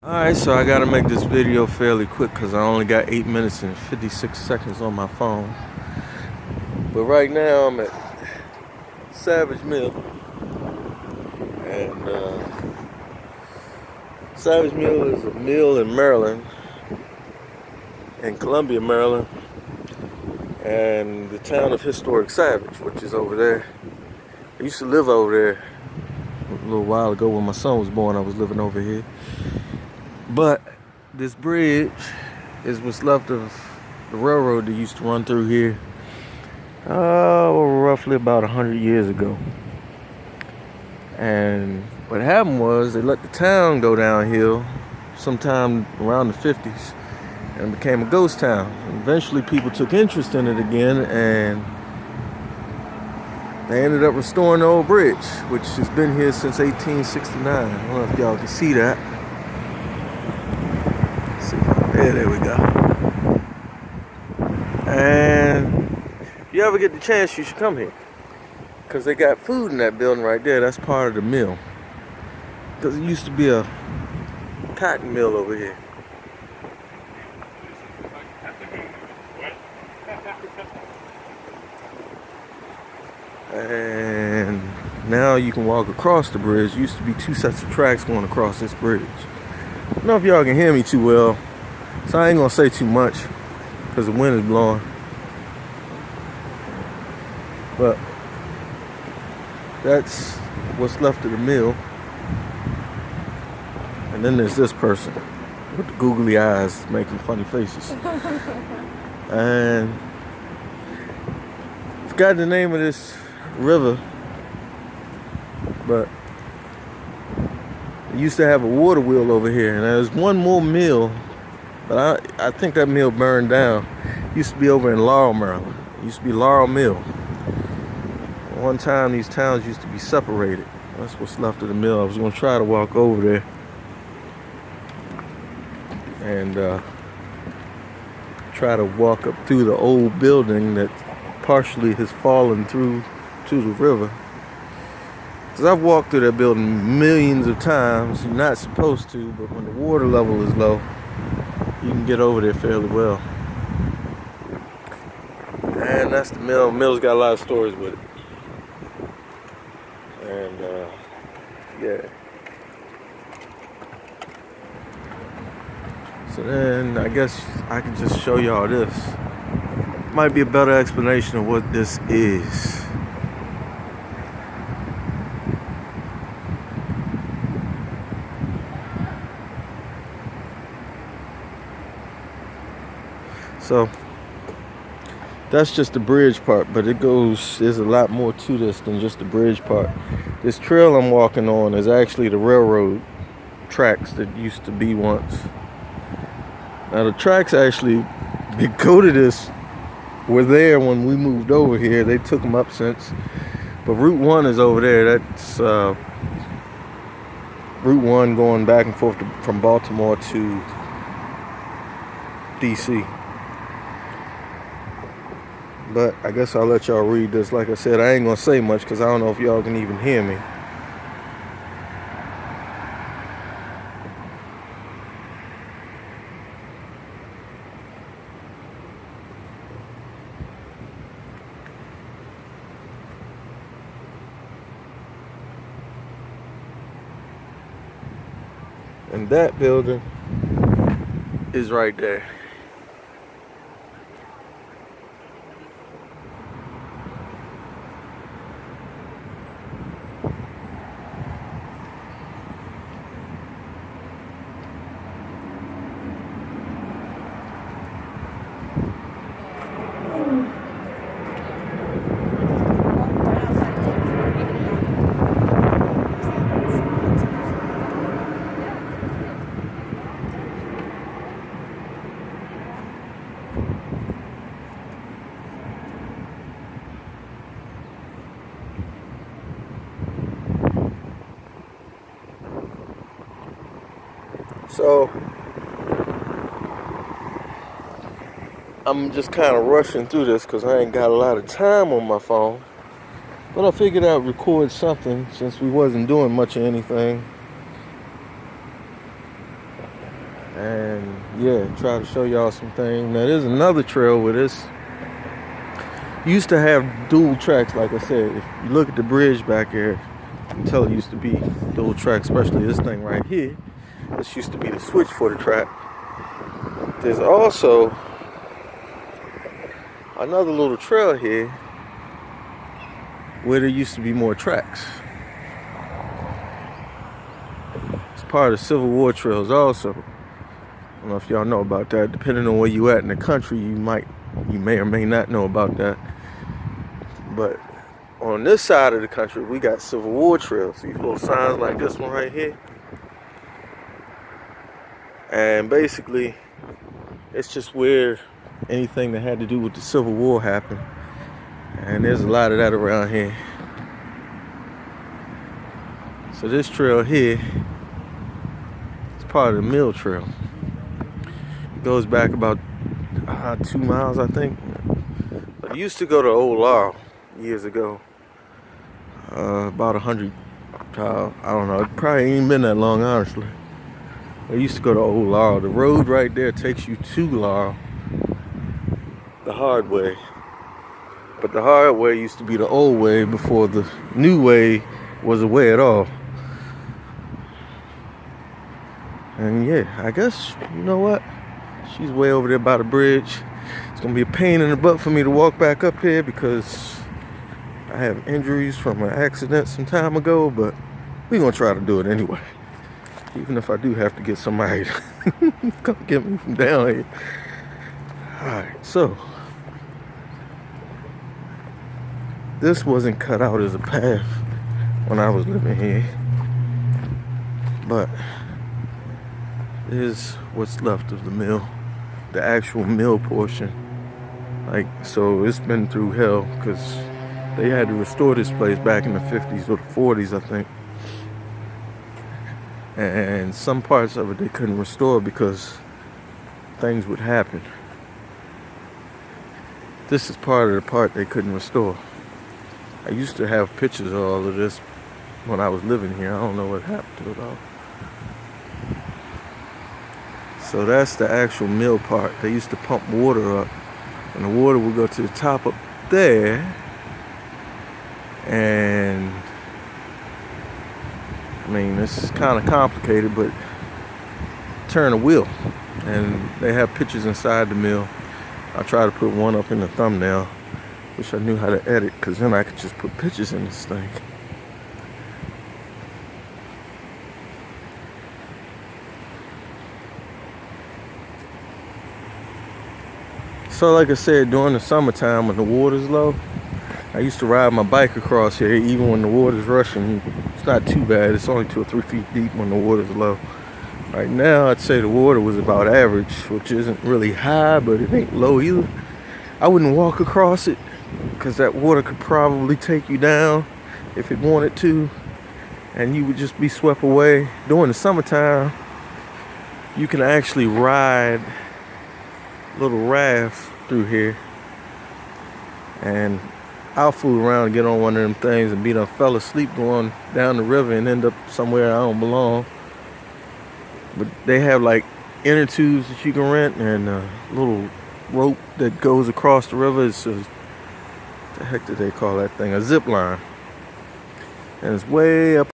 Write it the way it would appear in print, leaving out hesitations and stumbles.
Alright, so I gotta make this video fairly quick because I only got 8 minutes and 56 seconds on my phone. But right now I'm at Savage Mill. And Savage Mill is a mill in Maryland, in Columbia, Maryland. And the town of Historic Savage, which is over there. I used to live over there a little while ago when my son was born. I was living over here. But this bridge is what's left of the railroad that used to run through here roughly about 100 years ago. And what happened was they let the town go downhill sometime around the 50s and it became a ghost town. And eventually people took interest in it again and they ended up restoring the old bridge, which has been here since 1869. I don't know if y'all can see that. There we go. And if you ever get the chance, you should come here. Because they got food in that building right there. That's part of the mill. Because it used to be a cotton mill over here. And now you can walk across the bridge. There used to be 2 sets of tracks going across this bridge. I don't know if y'all can hear me too well, so I ain't gonna say too much because the wind is blowing. But that's what's left of the mill. And then there's this person with the googly eyes making funny faces. And I forgot the name of this river, but it used to have a water wheel over here, and there's one more mill, but I think that mill burned down. It used to be over in Laurel, Maryland. It used to be Laurel Mill. One time these towns used to be separated. That's what's left of the mill. I was going to try to walk over there and try to walk up through the old building that partially has fallen through to the river. Because I've walked through that building millions of times. You're not supposed to, but when the water level is low, you can get over there fairly well. And that's the mill. Mill's got a lot of stories with it. And yeah. So then I guess I can just show y'all this. Might be a better explanation of what this is. So that's just the bridge part, but there's a lot more to this than just the bridge part. This trail I'm walking on is actually the railroad tracks that used to be once. Now the tracks actually that go to this were there when we moved over here. They took them up since, but Route 1 is over there. That's Route 1 going back and forth from Baltimore to DC. But I guess I'll let y'all read this. Like I said, I ain't gonna say much because I don't know if y'all can even hear me. And that building is right there. So I'm just kind of rushing through this because I ain't got a lot of time on my phone. But I figured I'd record something since we wasn't doing much of anything. and yeah, try to show y'all some things. Now there's another trail where this used to have dual tracks. Like I said, if you look at the bridge back here, you can tell it used to be dual tracks, especially this thing right here. This used to be the switch for the track. There's also another little trail here where there used to be more tracks. It's part of the Civil War trails also. I don't know if y'all know about that. Depending on where you at in the country, you may or may not know about that. But on this side of the country, we got Civil War trails. These little signs like this one right here. And basically, it's just where anything that had to do with the Civil War happened. And there's a lot of that around here. So this trail here is part of the Mill Trail. It goes back about 2 miles, I think. But it used to go to Old Laurel years ago. About 100, I don't know, it probably ain't been that long, honestly. I used to go to Old Laurel. The road right there takes you to Laurel the hard way. But the hard way used to be the old way before the new way was a way at all. And yeah, I guess, you know what? She's way over there by the bridge. It's gonna be a pain in the butt for me to walk back up here because I have injuries from an accident some time ago, but we're gonna try to do it anyway. Even if I do have to get somebody to come get me from down here. Alright, so this wasn't cut out as a path when I was living here, but is what's left of the mill, the actual mill portion. Like, so it's been through hell because they had to restore this place back in the 50s or the 40s, I think. And some parts of it they couldn't restore because things would happen. This is part of the part they couldn't restore. I used to have pictures of all of this when I was living here. I don't know what happened to it all. So that's the actual mill part. They used to pump water up, and the water would go to the top up there, and I mean, this is kind of complicated, but turn a wheel, and they have pictures inside the mill. I try to put one up in the thumbnail. Wish I knew how to edit, because then I could just put pictures in this thing. So like I said, during the summertime when the water's low, I used to ride my bike across here even when the water's rushing. It's not too bad. It's only 2 or 3 feet deep when the water's low. Right now, I'd say the water was about average, which isn't really high, but it ain't low either. I wouldn't walk across it because that water could probably take you down if it wanted to, and you would just be swept away. During the summertime, you can actually ride little raft through here, and I'll fool around and get on one of them things and be done fell asleep going down the river and end up somewhere I don't belong. But they have like inner tubes that you can rent and a little rope that goes across the river. It's what the heck did they call that thing? A zip line, and it's way up